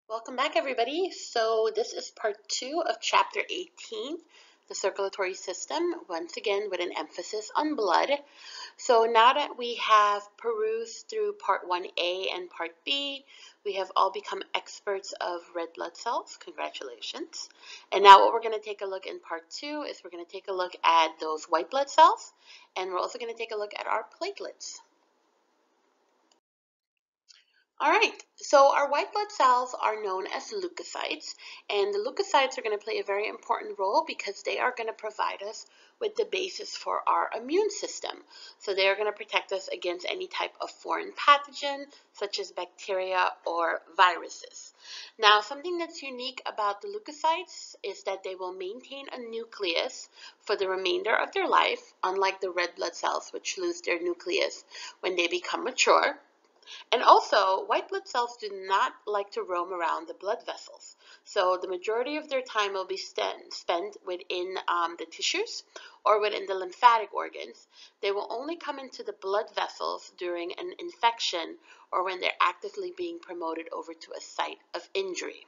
Welcome back, everybody. So this is part 2 of chapter 18, the circulatory system, once again with an emphasis on blood. So now that we have perused through part 1A and part B, we have all become experts of red blood cells. Congratulations. And now what we're going to take a look in part 2 is we're going to take a look at those white blood cells, and we're also going to take a look at our platelets. All right, so our white blood cells are known as leukocytes, and the leukocytes are going to play a very important role because they are going to provide us with the basis for our immune system. So they are going to protect us against any type of foreign pathogen, such as bacteria or viruses. Now, something that's unique about the leukocytes is that they will maintain a nucleus for the remainder of their life, unlike the red blood cells, which lose their nucleus when they become mature. And also, white blood cells do not like to roam around the blood vessels. So the majority of their time will be spent within the tissues or within the lymphatic organs. They will only come into the blood vessels during an infection or when they're actively being promoted over to a site of injury.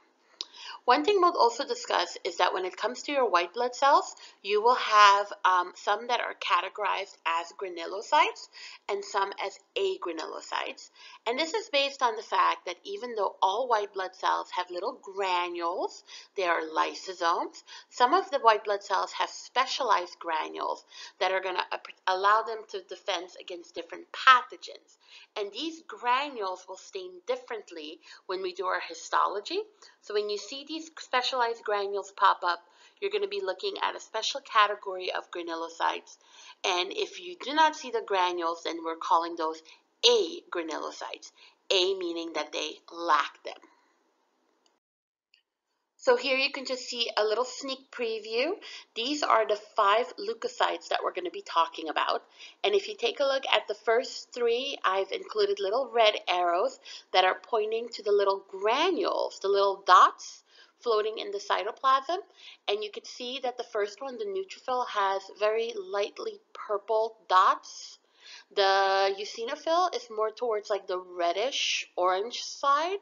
One thing we'll also discuss is that when it comes to your white blood cells, you will have some that are categorized as granulocytes and some as agranulocytes. And this is based on the fact that even though all white blood cells have little granules, they are lysosomes, some of the white blood cells have specialized granules that are going to allow them to defend against different pathogens. And these granules will stain differently when we do our histology. So when you see these specialized granules pop up, you're going to be looking at a special category of granulocytes. And if you do not see the granules, then we're calling those agranulocytes. A meaning that they lack them. So here you can just see a little sneak preview. These are the 5 leukocytes that we're going to be talking about. And if you take a look at the first 3, I've included little red arrows that are pointing to the little granules, the little dots floating in the cytoplasm. And you can see that the first one, the neutrophil, has very lightly purple dots. The eosinophil is more towards like the reddish orange side,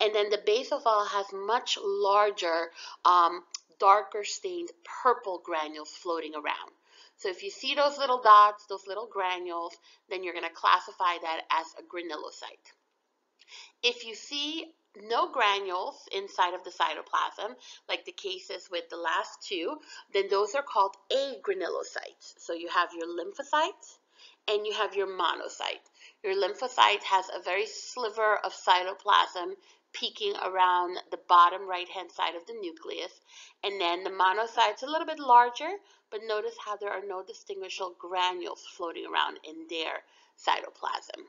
and then the basophil has much larger, darker stained purple granules floating around. So if you see those little dots, those little granules, then you're going to classify that as a granulocyte. If you see no granules inside of the cytoplasm, like the cases with the last 2, then those are called agranulocytes. So you have your lymphocytes and you have your monocyte. Your lymphocyte has a very sliver of cytoplasm peeking around the bottom right-hand side of the nucleus, and then the monocyte's a little bit larger, but notice how there are no distinguishable granules floating around in their cytoplasm.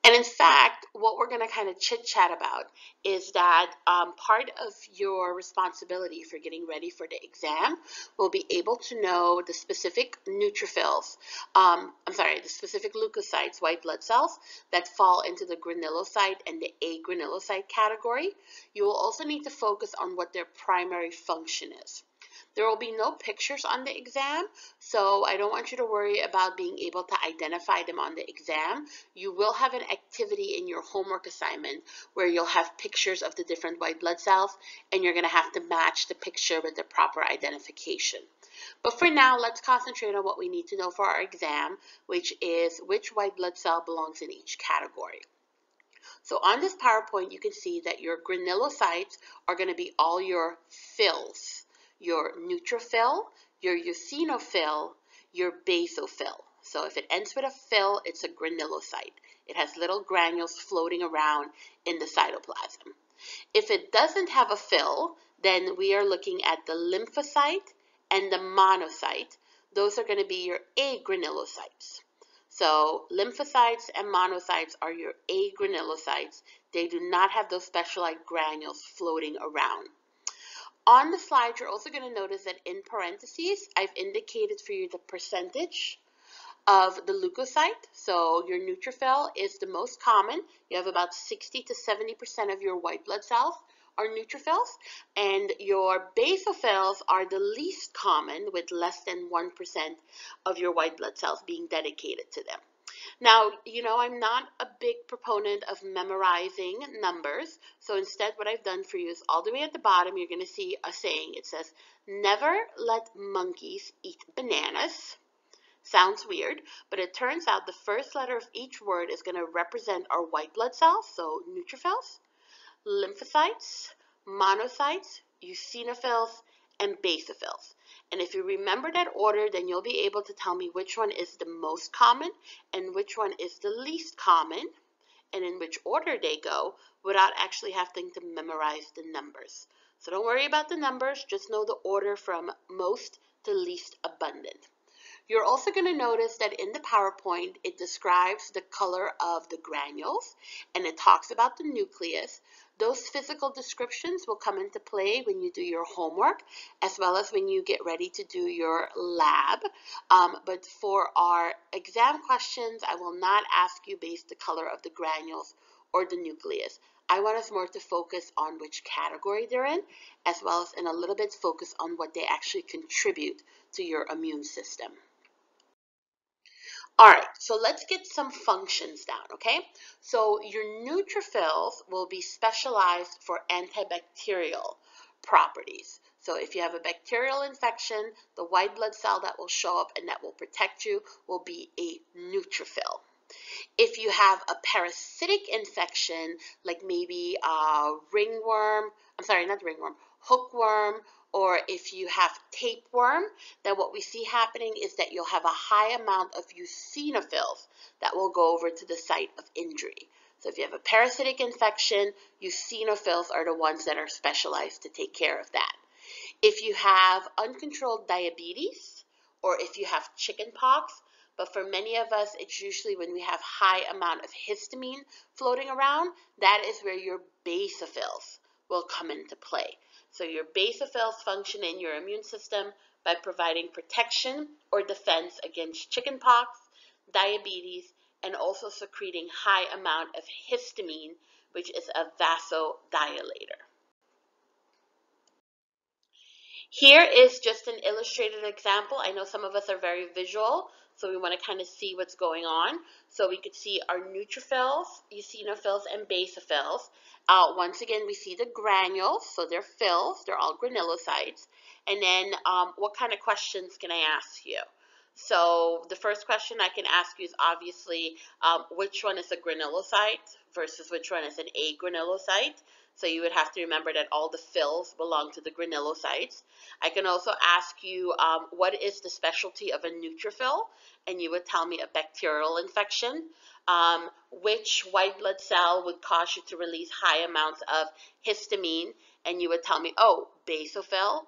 And in fact, what we're going to kind of chit-chat about is that part of your responsibility for getting ready for the exam will be able to know the specific neutrophils, the specific leukocytes, white blood cells, that fall into the granulocyte and the agranulocyte category. You will also need to focus on what their primary function is. There will be no pictures on the exam, so I don't want you to worry about being able to identify them on the exam. You will have an activity in your homework assignment where you'll have pictures of the different white blood cells, and you're going to have to match the picture with the proper identification. But for now, let's concentrate on what we need to know for our exam, which is which white blood cell belongs in each category. So on this PowerPoint, you can see that your granulocytes are going to be all your phils. Your neutrophil, your eosinophil, your basophil. So if it ends with a phil, it's a granulocyte. It has little granules floating around in the cytoplasm. If it doesn't have a phil, then we are looking at the lymphocyte and the monocyte. Those are going to be your agranulocytes. So lymphocytes and monocytes are your agranulocytes. They do not have those specialized granules floating around. On the slide, you're also going to notice that in parentheses, I've indicated for you the percentage of the leukocyte. So your neutrophil is the most common. You have about 60 to 70% of your white blood cells are neutrophils, and your basophils are the least common, with less than 1% of your white blood cells being dedicated to them. Now, I'm not a big proponent of memorizing numbers, so instead what I've done for you is all the way at the bottom, you're going to see a saying. It says, never let monkeys eat bananas. Sounds weird, but it turns out the first letter of each word is going to represent our white blood cells, so neutrophils, lymphocytes, monocytes, eosinophils, and basophils. And if you remember that order, then you'll be able to tell me which one is the most common and which one is the least common, and in which order they go, without actually having to memorize the numbers. So don't worry about the numbers, just know the order from most to least abundant. You're also going to notice that in the PowerPoint, it describes the color of the granules and it talks about the nucleus. Those physical descriptions will come into play when you do your homework as well as when you get ready to do your lab. But for our exam questions, I will not ask you based the color of the granules or the nucleus. I want us more to focus on which category they're in, as well as in a little bit focus on what they actually contribute to your immune system. All right, so let's get some functions down, okay? So your neutrophils will be specialized for antibacterial properties. So if you have a bacterial infection, the white blood cell that will show up and that will protect you will be a neutrophil. If you have a parasitic infection, like maybe ringworm, I'm sorry, not ringworm, hookworm, or if you have tapeworm, then what we see happening is that you'll have a high amount of eosinophils that will go over to the site of injury. So if you have a parasitic infection, eosinophils are the ones that are specialized to take care of that. If you have uncontrolled diabetes, or if you have chicken pox, but for many of us, it's usually when we have high amount of histamine floating around, that is where your basophils will come into play. So your basophils function in your immune system by providing protection or defense against chickenpox, diabetes, and also secreting high amount of histamine, which is a vasodilator. Here is just an illustrated example. I know some of us are very visual, so we want to kind of see what's going on. So we could see our neutrophils, eosinophils, and basophils. Once again, we see the granules, so they're phils, they're all granulocytes. And then what kind of questions can I ask you? So the first question I can ask you is obviously which one is a granulocyte versus which one is an agranulocyte. So you would have to remember that all the phils belong to the granulocytes. I can also ask you what is the specialty of a neutrophil, and you would tell me a bacterial infection. Which white blood cell would cause you to release high amounts of histamine, and you would tell me, oh, basophil.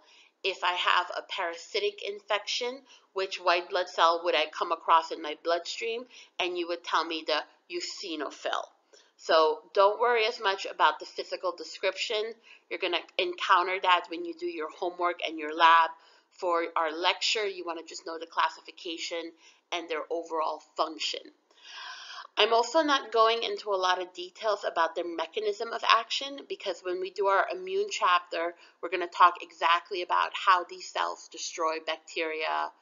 If I have a parasitic infection, which white blood cell would I come across in my bloodstream, and you would tell me the eosinophil. So don't worry as much about the physical description. You're going to encounter that when you do your homework and your lab. For our lecture, you want to just know the classification and their overall function. I'm also not going into a lot of details about their mechanism of action because when we do our immune chapter, we're going to talk exactly about how these cells destroy bacteria,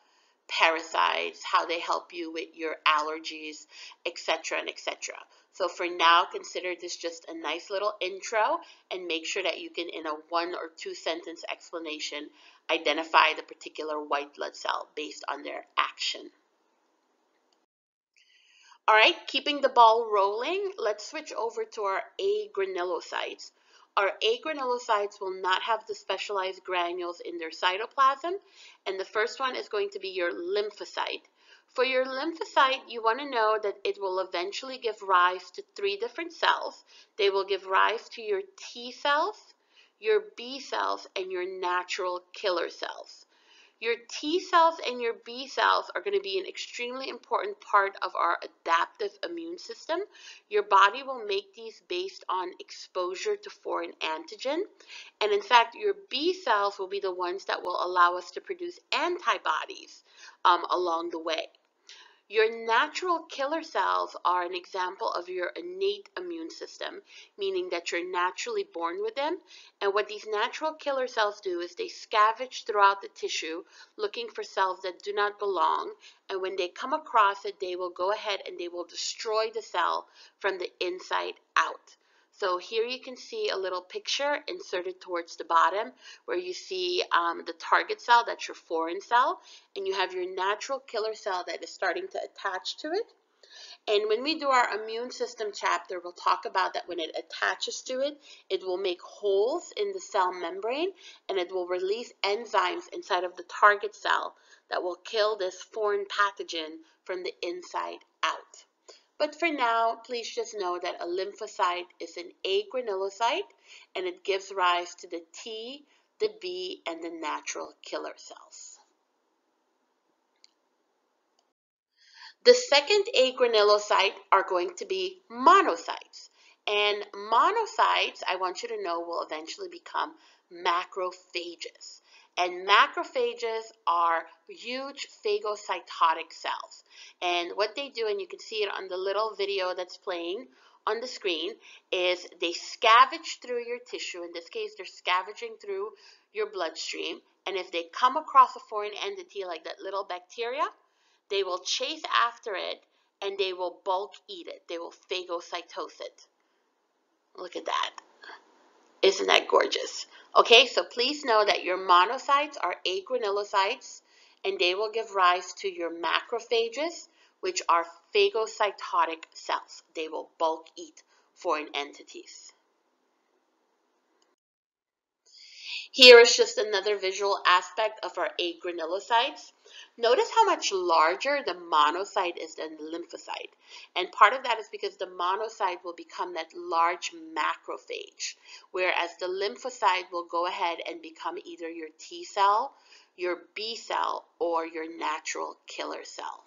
parasites, how they help you with your allergies, etc. and etc. So for now, consider this just a nice little intro and make sure that you can, in a 1 or 2 sentence explanation, identify the particular white blood cell based on their action. All right, keeping the ball rolling, let's switch over to our agranulocytes. Our agranulocytes will not have the specialized granules in their cytoplasm, and the first one is going to be your lymphocyte. For your lymphocyte, you want to know that it will eventually give rise to 3 different cells. They will give rise to your T cells, your B cells, and your natural killer cells. Your T cells and your B cells are going to be an extremely important part of our adaptive immune system. Your body will make these based on exposure to foreign antigen. And in fact, your B cells will be the ones that will allow us to produce antibodies along the way. Your natural killer cells are an example of your innate immune system, meaning that you're naturally born with them. And what these natural killer cells do is they scavenge throughout the tissue looking for cells that do not belong. And when they come across it, they will go ahead and they will destroy the cell from the inside out. So here you can see a little picture inserted towards the bottom where you see the target cell, that's your foreign cell, and you have your natural killer cell that is starting to attach to it. And when we do our immune system chapter, we'll talk about that when it attaches to it, it will make holes in the cell membrane and it will release enzymes inside of the target cell that will kill this foreign pathogen from the inside out. But for now, please just know that a lymphocyte is an agranulocyte and it gives rise to the T, the B, and the natural killer cells. The second agranulocyte are going to be monocytes. And monocytes, I want you to know, will eventually become macrophages. And macrophages are huge phagocytotic cells. And what they do, and you can see it on the little video that's playing on the screen, is they scavenge through your tissue. In this case, they're scavenging through your bloodstream. And if they come across a foreign entity like that little bacteria, they will chase after it and they will bulk eat it. They will phagocytose it. Look at that. Isn't that gorgeous? Okay, so please know that your monocytes are agranulocytes and they will give rise to your macrophages, which are phagocytotic cells. They will bulk eat foreign entities. Here is just another visual aspect of our agranulocytes. Notice how much larger the monocyte is than the lymphocyte. And part of that is because the monocyte will become that large macrophage, whereas the lymphocyte will go ahead and become either your T cell, your B cell, or your natural killer cell.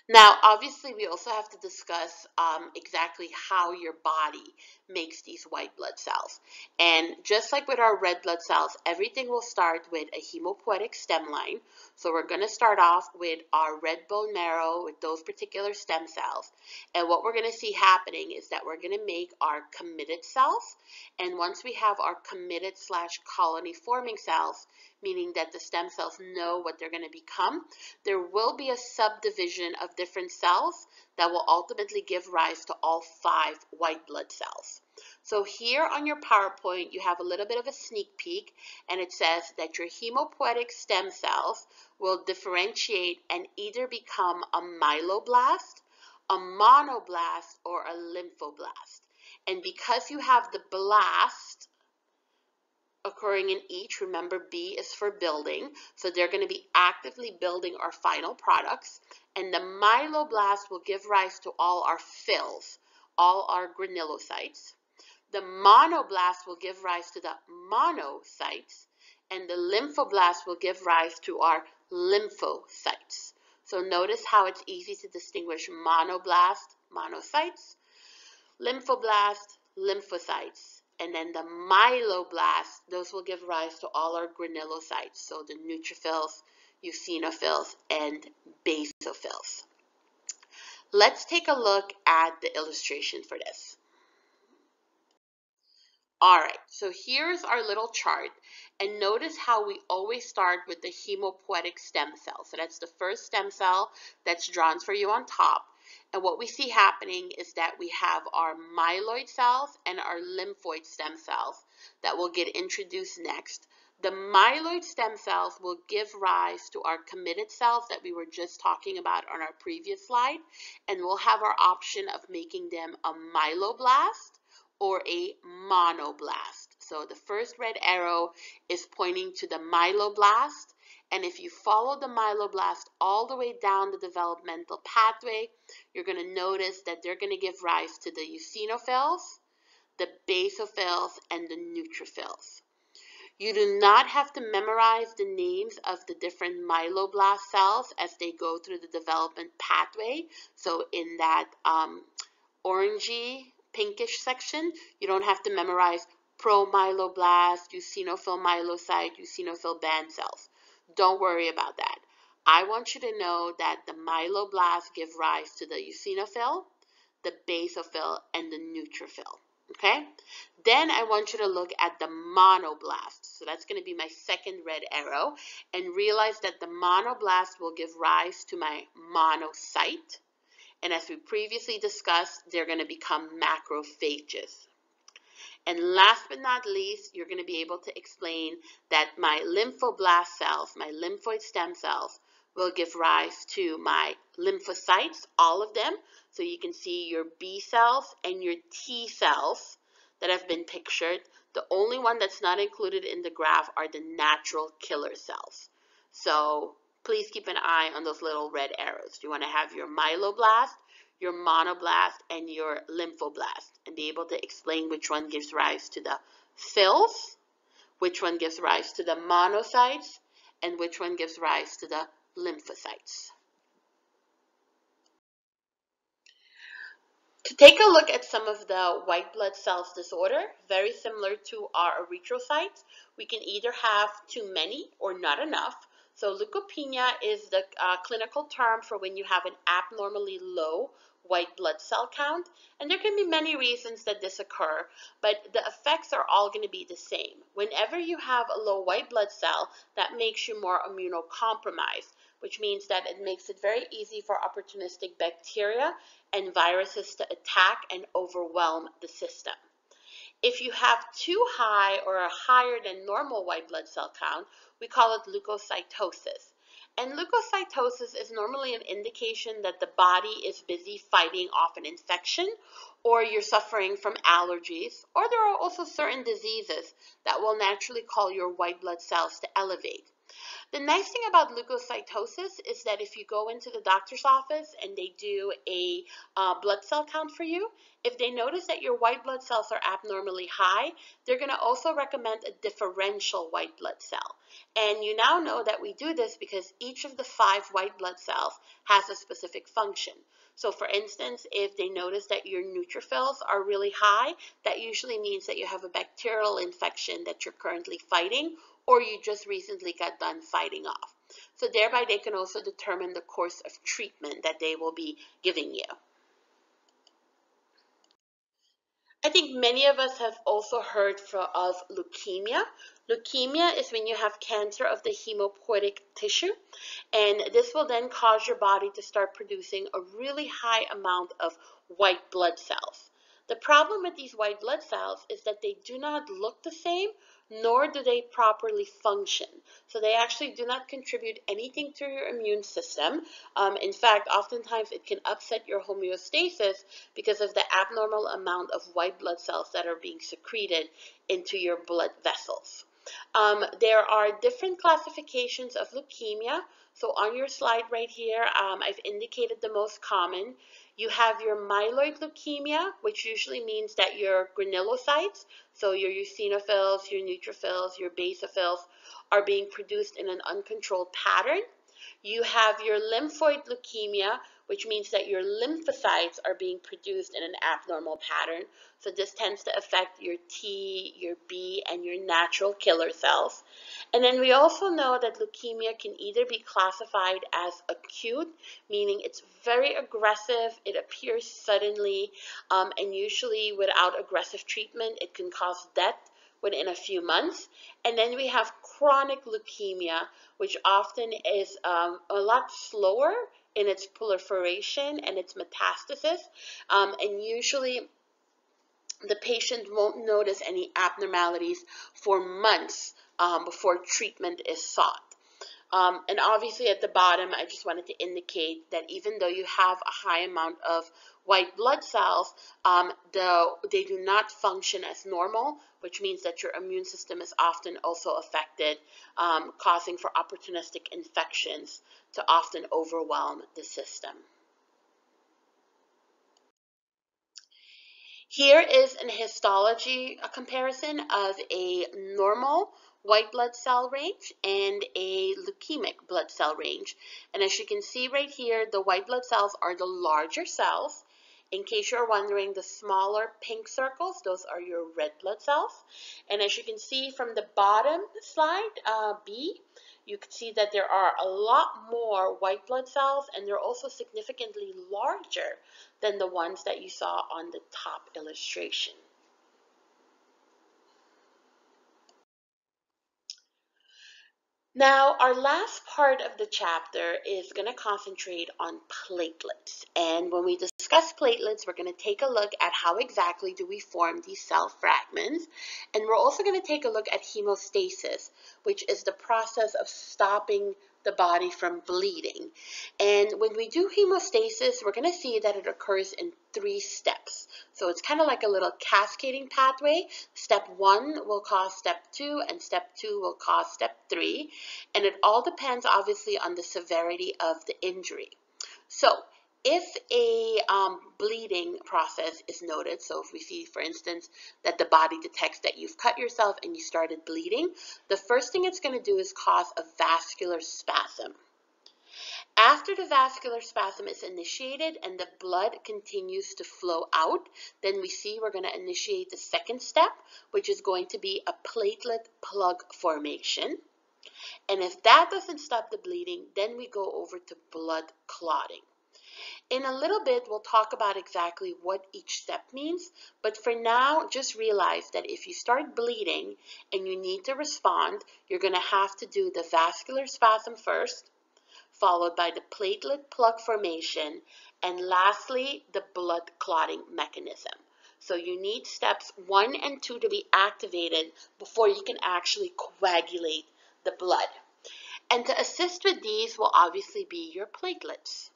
Now, obviously, we also have to discuss exactly how your body makes these white blood cells. And just like with our red blood cells, everything will start with a hemopoietic stem line. So we're going to start off with our red bone marrow with those particular stem cells. And what we're going to see happening is that we're going to make our committed cells. And once we have our committed / colony forming cells, meaning that the stem cells know what they're going to become, there will be a subdivision of different cells that will ultimately give rise to all 5 white blood cells. So here on your PowerPoint, you have a little bit of a sneak peek, and it says that your hemopoietic stem cells will differentiate and either become a myeloblast, a monoblast, or a lymphoblast. And because you have the blast occurring in each, remember B is for building, so they're going to be actively building our final products, and the myeloblast will give rise to all our fills, all our granulocytes. The monoblast will give rise to the monocytes, and the lymphoblast will give rise to our lymphocytes. So notice how it's easy to distinguish monoblast, monocytes, lymphoblast, lymphocytes. And then the myeloblast, those will give rise to all our granulocytes, so the neutrophils, eosinophils, and basophils. Let's take a look at the illustration for this. All right, so here's our little chart, and notice how we always start with the hemopoietic stem cell. So that's the first stem cell that's drawn for you on top. And what we see happening is that we have our myeloid cells and our lymphoid stem cells that will get introduced next. The myeloid stem cells will give rise to our committed cells that we were just talking about on our previous slide, and we'll have our option of making them a myeloblast or a monoblast. So the first red arrow is pointing to the myeloblast, and if you follow the myeloblast all the way down the developmental pathway, you're going to notice that they're going to give rise to the eosinophils, the basophils, and the neutrophils. You do not have to memorize the names of the different myeloblast cells as they go through the development pathway. So in that orangey, pinkish section, you don't have to memorize promyeloblast, eosinophil myelocyte, eosinophil band cells. Don't worry about that. I want you to know that the myeloblasts give rise to the eosinophil, the basophil, and the neutrophil. Okay? Then I want you to look at the monoblasts. So that's going to be my second red arrow. And realize that the monoblast will give rise to my monocyte. And as we previously discussed, they're going to become macrophages. And last but not least, you're going to be able to explain that my lymphoblast cells, my lymphoid stem cells, will give rise to my lymphocytes, all of them. So you can see your B cells and your T cells that have been pictured. The only one that's not included in the graph are the natural killer cells. So please keep an eye on those little red arrows. You want to have your myeloblast, your monoblast, and your lymphoblast, and be able to explain which one gives rise to the phils, which one gives rise to the monocytes, and which one gives rise to the lymphocytes. To take a look at some of the white blood cells disorder, very similar to our erythrocytes, we can either have too many or not enough. So leukopenia is the clinical term for when you have an abnormally low white blood cell count, and there can be many reasons that this occur, but the effects are all going to be the same. Whenever you have a low white blood cell, that makes you more immunocompromised, which means that it makes it very easy for opportunistic bacteria and viruses to attack and overwhelm the system. If you have too high or a higher than normal white blood cell count, we call it leukocytosis. And leukocytosis is normally an indication that the body is busy fighting off an infection, or you're suffering from allergies, or there are also certain diseases that will naturally call your white blood cells to elevate. The nice thing about leukocytosis is that if you go into the doctor's office and they do a blood cell count for you, if they notice that your white blood cells are abnormally high, they're going to also recommend a differential white blood cell. And you now know that we do this because each of the 5 white blood cells has a specific function. So for instance, if they notice that your neutrophils are really high, that usually means that you have a bacterial infection that you're currently fighting, or you just recently got done fighting off. So thereby they can also determine the course of treatment that they will be giving you. I think many of us have also heard of leukemia. Leukemia is when you have cancer of the hemopoietic tissue, and this will then cause your body to start producing a really high amount of white blood cells. The problem with these white blood cells is that they do not look the same, nor do they properly function. So they actually do not contribute anything to your immune system. In fact, oftentimes it can upset your homeostasis because of the abnormal amount of white blood cells that are being secreted into your blood vessels. There are different classifications of leukemia. So on your slide right here, I've indicated the most common. You have your myeloid leukemia, which usually means that your granulocytes, so your eosinophils, your neutrophils, your basophils, are being produced in an uncontrolled pattern. You have your lymphoid leukemia, which means that your lymphocytes are being produced in an abnormal pattern. So this tends to affect your T, your B, and your natural killer cells. And then we also know that leukemia can either be classified as acute, meaning it's very aggressive, it appears suddenly, and usually without aggressive treatment, it can cause death within a few months. And then we have chronic leukemia, which often is a lot slower in its proliferation and its metastasis, and usually the patient won't notice any abnormalities for months before treatment is sought. And obviously at the bottom, I just wanted to indicate that even though you have a high amount of white blood cells, they do not function as normal, which means that your immune system is often also affected, causing for opportunistic infections to often overwhelm the system. Here is an histology comparison of a normal white blood cell range and a leukemic blood cell range. And as you can see right here, the white blood cells are the larger cells. In case you're wondering, the smaller pink circles, those are your red blood cells. And as you can see from the bottom slide, B, you can see that there are a lot more white blood cells, and they're also significantly larger than the ones that you saw on the top illustration. Now, our last part of the chapter is going to concentrate on platelets. And when we discuss platelets, we're going to take a look at how exactly do we form these cell fragments. And we're also going to take a look at hemostasis, which is the process of stopping the body from bleeding. And when we do hemostasis, we're going to see that it occurs in 3 steps. So it's kind of like a little cascading pathway. Step 1 will cause step 2, and step 2 will cause step 3. And it all depends, obviously, on the severity of the injury. So if a bleeding process is noted, so if we see, for instance, that the body detects that you've cut yourself and you started bleeding, the first thing it's going to do is cause a vascular spasm. After the vascular spasm is initiated and the blood continues to flow out, then we see we're going to initiate the second step, which is going to be a platelet plug formation. And if that doesn't stop the bleeding, then we go over to blood clotting. In a little bit, we'll talk about exactly what each step means, but for now, just realize that if you start bleeding and you need to respond, you're going to have to do the vascular spasm first, followed by the platelet plug formation, and lastly, the blood clotting mechanism. So you need steps 1 and 2 to be activated before you can actually coagulate the blood. And to assist with these will obviously be your platelets.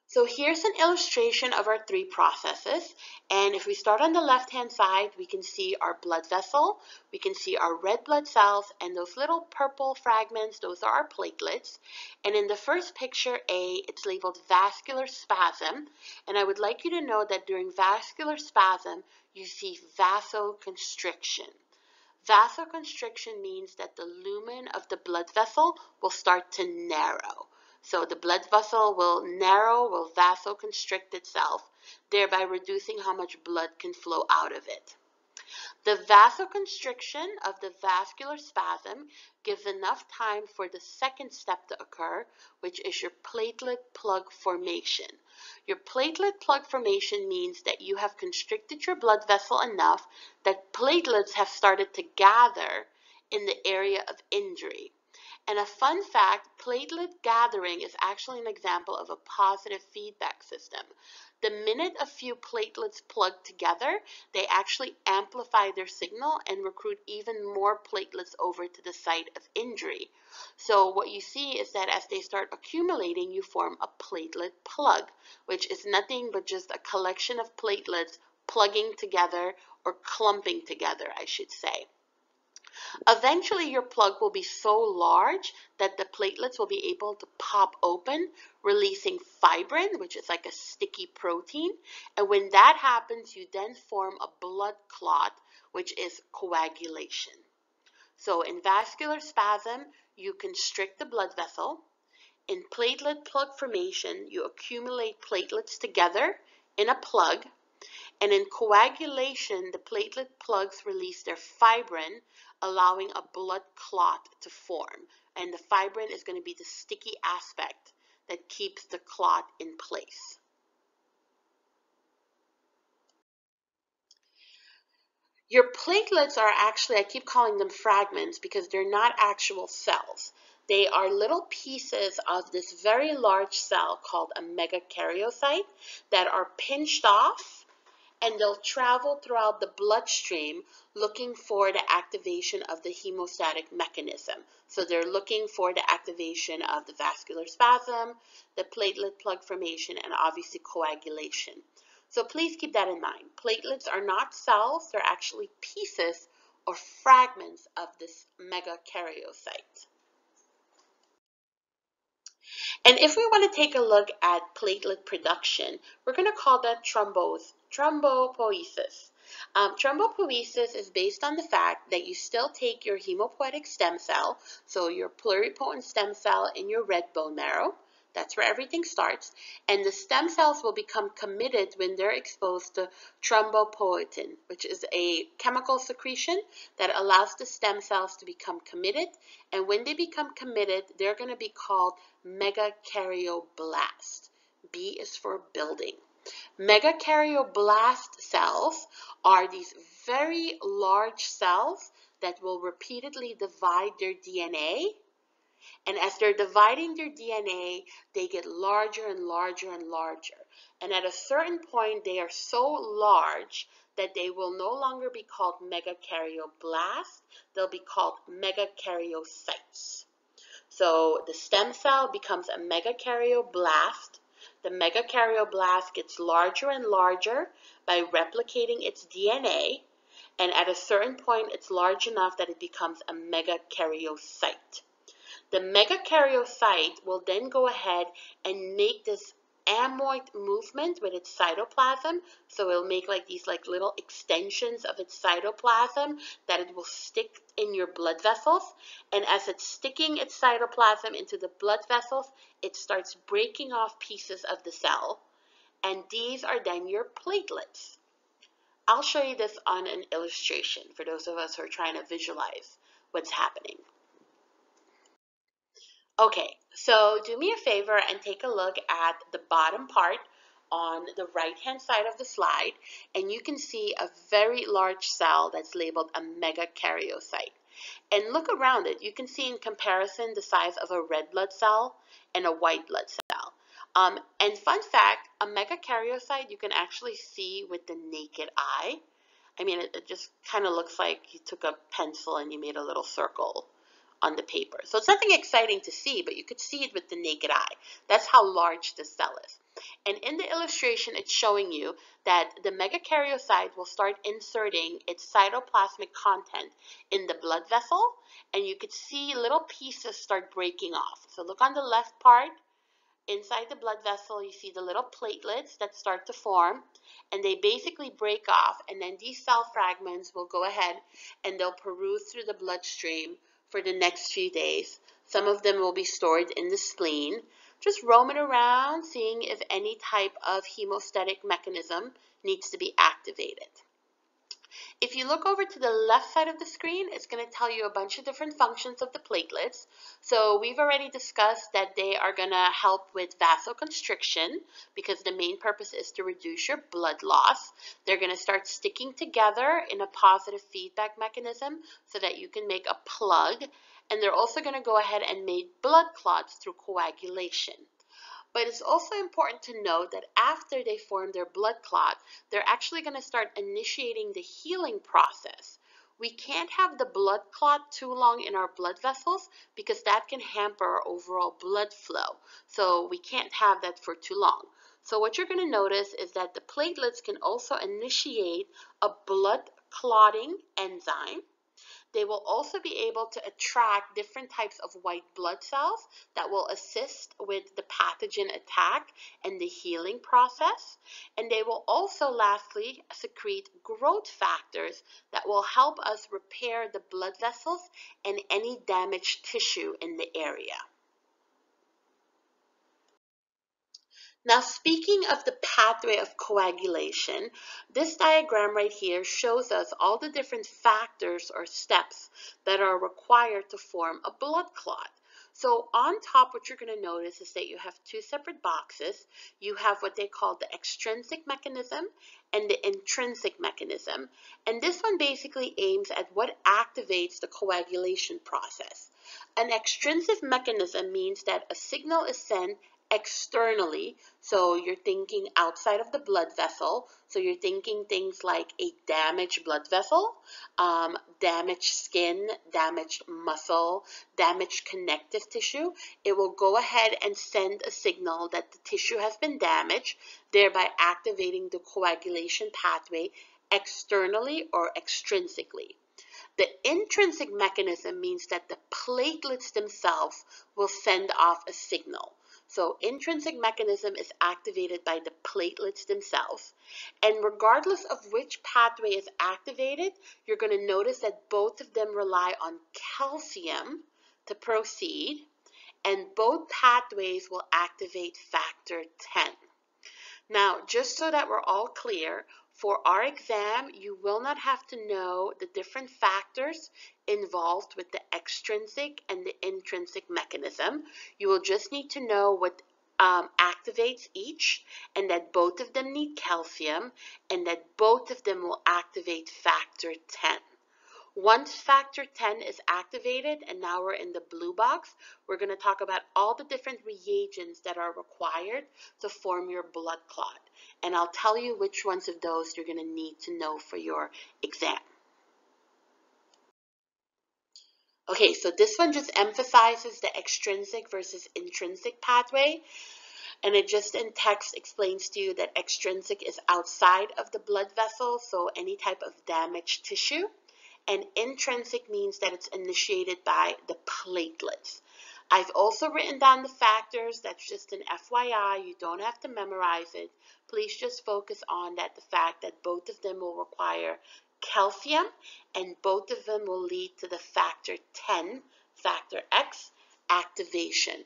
So here's an illustration of our 3 processes. And if we start on the left-hand side, we can see our blood vessel, we can see our red blood cells, and those little purple fragments, those are our platelets. And in the first picture A, it's labeled vascular spasm. And I would like you to know that during vascular spasm, you see vasoconstriction. Vasoconstriction means that the lumen of the blood vessel will start to narrow. So the blood vessel will narrow, will vasoconstrict itself, thereby reducing how much blood can flow out of it. The vasoconstriction of the vascular spasm gives enough time for the second step to occur, which is your platelet plug formation. Your platelet plug formation means that you have constricted your blood vessel enough that platelets have started to gather in the area of injury. And a fun fact, platelet gathering is actually an example of a positive feedback system. The minute a few platelets plug together, they actually amplify their signal and recruit even more platelets over to the site of injury. So what you see is that as they start accumulating, you form a platelet plug, which is nothing but just a collection of platelets plugging together, or clumping together, I should say. Eventually, your plug will be so large that the platelets will be able to pop open, releasing fibrin, which is like a sticky protein. And when that happens, you then form a blood clot, which is coagulation. So in vascular spasm, you constrict the blood vessel. In platelet plug formation, you accumulate platelets together in a plug. And in coagulation, the platelet plugs release their fibrin, allowing a blood clot to form. And the fibrin is going to be the sticky aspect that keeps the clot in place. Your platelets are actually, I keep calling them fragments because they're not actual cells. They are little pieces of this very large cell called a megakaryocyte that are pinched off, and they'll travel throughout the bloodstream looking for the activation of the hemostatic mechanism. So they're looking for the activation of the vascular spasm, the platelet plug formation, and obviously coagulation. So please keep that in mind. Platelets are not cells, they're actually pieces or fragments of this megakaryocyte. And if we want to take a look at platelet production, we're going to call that thrombopoiesis. Thrombopoiesis is based on the fact that you still take your hemopoietic stem cell, so your pluripotent stem cell in your red bone marrow, That's where everything starts. And the stem cells will become committed when they're exposed to thrombopoietin, which is a chemical secretion that allows the stem cells to become committed. And when they become committed, they're going to be called megakaryoblast. B is for building. Megakaryoblast cells are these very large cells that will repeatedly divide their DNA. And as they're dividing their DNA, they get larger and larger and larger. And at a certain point, they are so large that they will no longer be called megakaryoblast. They'll be called megakaryocytes. So the stem cell becomes a megakaryoblast. The megakaryoblast gets larger and larger by replicating its DNA. And at a certain point, it's large enough that it becomes a megakaryocyte. The megakaryocyte will then go ahead and make this ammoid movement with its cytoplasm. So it'll make like these little extensions of its cytoplasm that it will stick in your blood vessels. And as it's sticking its cytoplasm into the blood vessels, it starts breaking off pieces of the cell. And these are then your platelets. I'll show you this on an illustration for those of us who are trying to visualize what's happening. Okay, so do me a favor and take a look at the bottom part on the right-hand side of the slide, and you can see a very large cell that's labeled a megakaryocyte. And look around it. You can see in comparison the size of a red blood cell and a white blood cell. And fun fact, a megakaryocyte you can actually see with the naked eye. I mean, it just kind of looks like you took a pencil and you made a little circle on the paper. So it's nothing exciting to see, but you could see it with the naked eye. That's how large the cell is. And in the illustration, it's showing you that the megakaryocyte will start inserting its cytoplasmic content in the blood vessel, and you could see little pieces start breaking off. So look on the left part. Inside the blood vessel, you see the little platelets that start to form, and they basically break off, and then these cell fragments will go ahead and they'll peruse through the bloodstream for the next few days. Some of them will be stored in the spleen, just roaming around, seeing if any type of hemostatic mechanism needs to be activated. If you look over to the left side of the screen, it's going to tell you a bunch of different functions of the platelets. So we've already discussed that they are going to help with vasoconstriction because the main purpose is to reduce your blood loss. They're going to start sticking together in a positive feedback mechanism so that you can make a plug. And they're also going to go ahead and make blood clots through coagulation. But it's also important to note that after they form their blood clot, they're actually going to start initiating the healing process. We can't have the blood clot too long in our blood vessels because that can hamper our overall blood flow. So we can't have that for too long. So what you're going to notice is that the platelets can also initiate a blood clotting enzyme. They will also be able to attract different types of white blood cells that will assist with the pathogen attack and the healing process. And they will also lastly secrete growth factors that will help us repair the blood vessels and any damaged tissue in the area. Now, speaking of the pathway of coagulation, this diagram right here shows us all the different factors or steps that are required to form a blood clot. So on top, what you're going to notice is that you have two separate boxes. You have what they call the extrinsic mechanism and the intrinsic mechanism. And this one basically aims at what activates the coagulation process. An extrinsic mechanism means that a signal is sent externally, so you're thinking outside of the blood vessel, so you're thinking things like a damaged blood vessel, damaged skin, damaged muscle, damaged connective tissue. It will go ahead and send a signal that the tissue has been damaged, thereby activating the coagulation pathway externally or extrinsically. The intrinsic mechanism means that the platelets themselves will send off a signal. So intrinsic mechanism is activated by the platelets themselves. And regardless of which pathway is activated, you're going to notice that both of them rely on calcium to proceed. and both pathways will activate factor 10. Now, just so that we're all clear, for our exam, you will not have to know the different factors involved with the extrinsic and the intrinsic mechanism. You will just need to know what activates each, and that both of them need calcium, and that both of them will activate factor 10. Once factor 10 is activated, and now we're in the blue box, we're going to talk about all the different reagents that are required to form your blood clot. And I'll tell you which ones of those you're going to need to know for your exam. Okay, so this one just emphasizes the extrinsic versus intrinsic pathway. And it just in text explains to you that extrinsic is outside of the blood vessel, so any type of damaged tissue. And intrinsic means that it's initiated by the platelets. I've also written down the factors. That's just an FYI. You don't have to memorize it. Please just focus on the fact that both of them will require calcium, and both of them will lead to the factor 10, factor X, activation.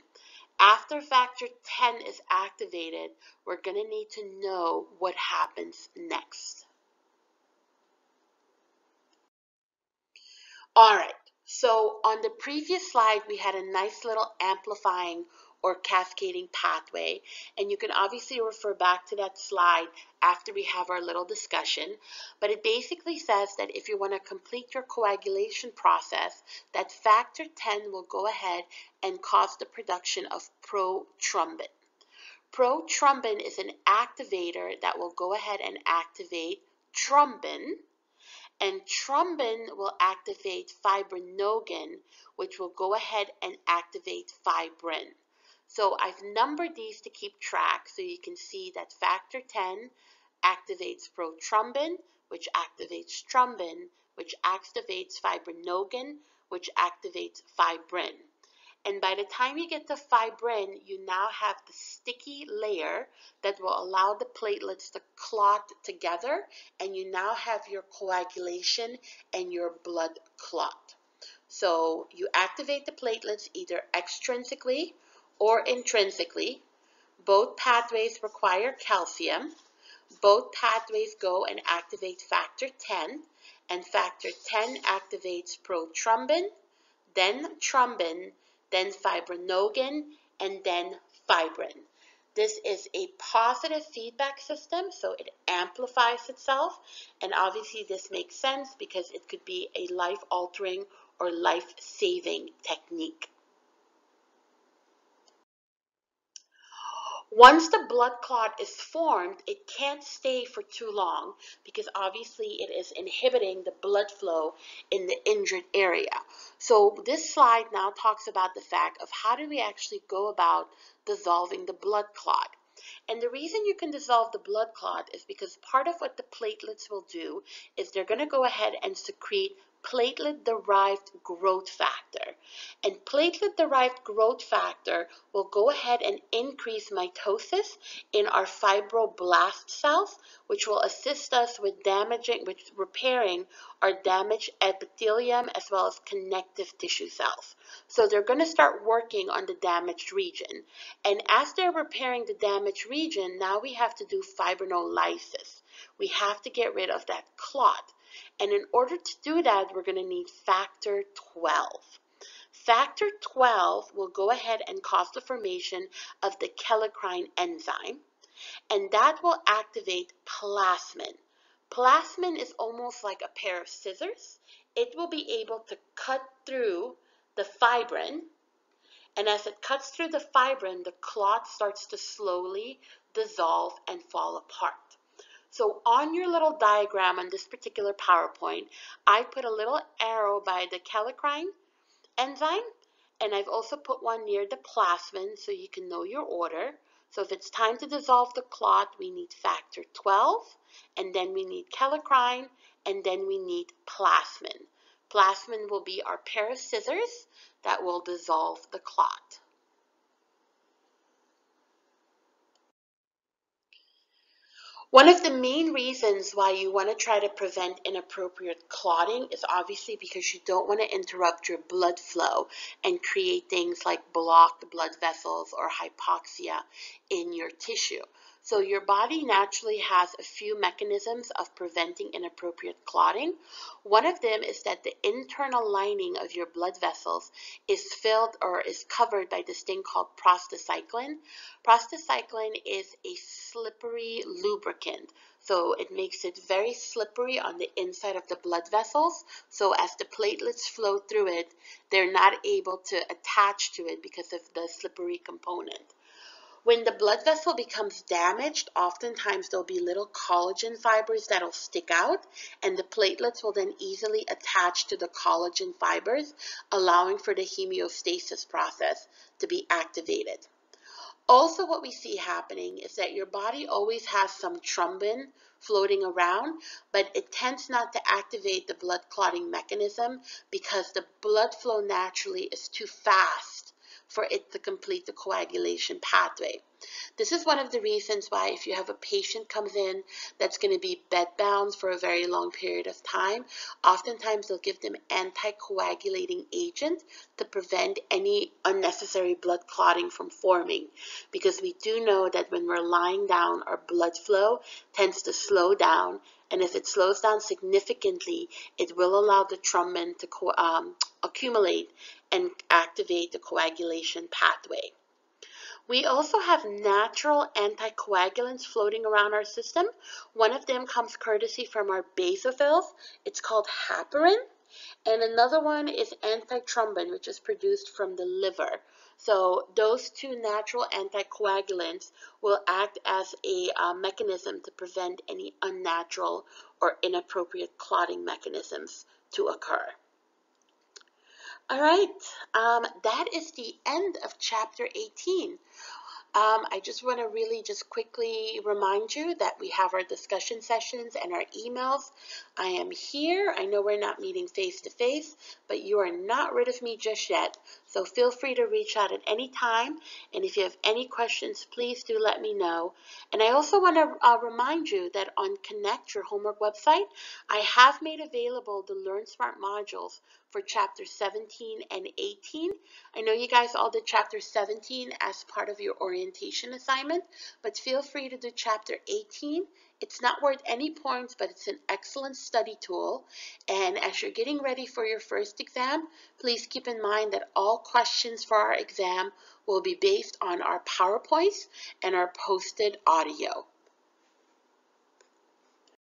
After factor 10 is activated, we're going to need to know what happens next. All right, so on the previous slide, we had a nice little amplifying or cascading pathway, and you can obviously refer back to that slide after we have our little discussion, but it basically says that if you want to complete your coagulation process, that factor 10 will go ahead and cause the production of prothrombin. Prothrombin is an activator that will go ahead and activate thrombin, and thrombin will activate fibrinogen, which will go ahead and activate fibrin. So I've numbered these to keep track so you can see that factor 10 activates prothrombin, which activates thrombin, which activates fibrinogen, which activates fibrin. And by the time you get to fibrin, you now have the sticky layer that will allow the platelets to clot together, and you now have your coagulation and your blood clot. So you activate the platelets either extrinsically or intrinsically. Both pathways require calcium. Both pathways go and activate factor 10, and factor 10 activates prothrombin, then thrombin, then fibrinogen, and then fibrin. This is a positive feedback system, so it amplifies itself, and obviously this makes sense because it could be a life-altering or life-saving technique. Once the blood clot is formed, it can't stay for too long because obviously it is inhibiting the blood flow in the injured area. So this slide now talks about the fact of how do we actually go about dissolving the blood clot. And the reason you can dissolve the blood clot is because part of what the platelets will do is they're going to go ahead and secrete platelet-derived growth factor. And platelet-derived growth factor will go ahead and increase mitosis in our fibroblast cells, which will assist us with repairing our damaged epithelium as well as connective tissue cells. So they're going to start working on the damaged region. And as they're repairing the damaged region, now we have to do fibrinolysis. We have to get rid of that clot. And in order to do that, we're going to need factor 12. Factor 12 will go ahead and cause the formation of the kallikrein enzyme, and that will activate plasmin. Plasmin is almost like a pair of scissors. It will be able to cut through the fibrin, and as it cuts through the fibrin, the clot starts to slowly dissolve and fall apart. So on your little diagram on this particular PowerPoint, I put a little arrow by the kallikrein enzyme, and I've also put one near the plasmin so you can know your order. So if it's time to dissolve the clot, we need factor 12, and then we need kallikrein, and then we need plasmin. Plasmin will be our pair of scissors that will dissolve the clot. One of the main reasons why you want to try to prevent inappropriate clotting is obviously because you don't want to interrupt your blood flow and create things like blocked blood vessels or hypoxia in your tissue. So your body naturally has a few mechanisms of preventing inappropriate clotting. One of them is that the internal lining of your blood vessels is filled or is covered by this thing called prostacyclin. Prostacyclin is a slippery lubricant. So it makes it very slippery on the inside of the blood vessels. So as the platelets flow through it, they're not able to attach to it because of the slippery component. When the blood vessel becomes damaged, oftentimes there'll be little collagen fibers that'll stick out, and the platelets will then easily attach to the collagen fibers, allowing for the hemostasis process to be activated. Also, what we see happening is that your body always has some thrombin floating around, but it tends not to activate the blood clotting mechanism because the blood flow naturally is too fast for it to complete the coagulation pathway. This is one of the reasons why if you have a patient comes in that's going to be bedbound for a very long period of time, oftentimes they'll give them anticoagulating agent to prevent any unnecessary blood clotting from forming, because we do know that when we're lying down, our blood flow tends to slow down, and if it slows down significantly, it will allow the thrombin to accumulate and activate the coagulation pathway. We also have natural anticoagulants floating around our system. One of them comes courtesy from our basophils. It's called heparin. And another one is antithrombin, which is produced from the liver. So those two natural anticoagulants will act as a mechanism to prevent any unnatural or inappropriate clotting mechanisms to occur. All right, that is the end of chapter 18. I just want to really just quickly remind you that we have our discussion sessions and our emails. I am here. I know we're not meeting face to face, but you are not rid of me just yet. So feel free to reach out at any time. And if you have any questions, please do let me know. And I also want to remind you that on Connect, your homework website, I have made available the Learn Smart modules for chapter 17 and 18. I know you guys all did chapter 17 as part of your orientation assignment, but feel free to do chapter 18. It's not worth any points, but it's an excellent study tool. And as you're getting ready for your first exam, please keep in mind that all questions for our exam will be based on our PowerPoints and our posted audio.